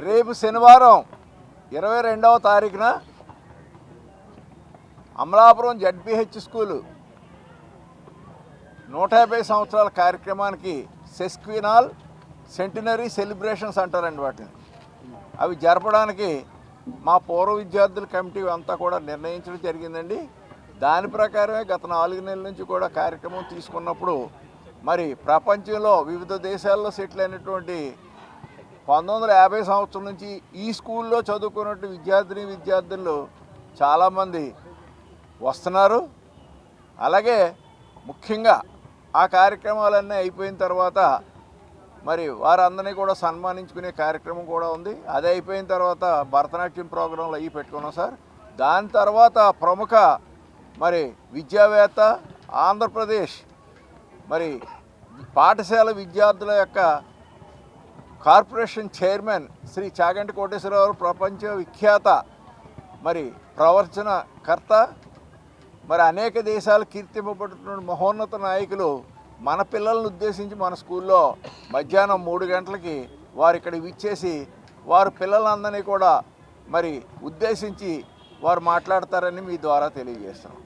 రేపు శనివారం 22వ తారీఖున అమలాపురం జడ్పీహెచ్ స్కూలు 150 సంవత్సరాల కార్యక్రమానికి సెస్క్వినాల్ సెంటినరీ సెలబ్రేషన్స్ అంటారండి వాటిని. అవి జరపడానికి మా పూర్వ విద్యార్థుల కమిటీ అంతా కూడా నిర్ణయించడం జరిగిందండి. దాని ప్రకారమే గత 4 నెలల నుంచి కూడా కార్యక్రమం తీసుకున్నప్పుడు మరి ప్రపంచంలో వివిధ దేశాల్లో సెటిల్ అయినటువంటి 1950 సంవత్సరం నుంచి ఈ స్కూల్లో చదువుకున్నట్టు విద్యార్థులు చాలామంది వస్తున్నారు. అలాగే ముఖ్యంగా ఆ కార్యక్రమాలన్నీ అయిపోయిన తర్వాత మరి వారందరినీ కూడా సన్మానించుకునే కార్యక్రమం కూడా ఉంది. అది అయిపోయిన తర్వాత భరతనాట్యం ప్రోగ్రాంలు అవి పెట్టుకున్నాం సార్. దాని తర్వాత ప్రముఖ మరి విద్యావేత్త ఆంధ్రప్రదేశ్ మరి పాఠశాల విద్యార్థుల యొక్క కార్పొరేషన్ చైర్మన్ శ్రీ చాగంటి కోటేశ్వరరావు ప్రపంచ విఖ్యాత మరి ప్రవచనకర్త, మరి అనేక దేశాలు కీర్తింపబడుతున్న మహోన్నత నాయకులు మన పిల్లలను ఉద్దేశించి మన స్కూల్లో మధ్యాహ్నం 3 గంటలకి వారు ఇక్కడ విచ్చేసి వారు పిల్లలందరినీ కూడా మరి ఉద్దేశించి వారు మాట్లాడతారని మీ ద్వారా తెలియజేస్తున్నాం.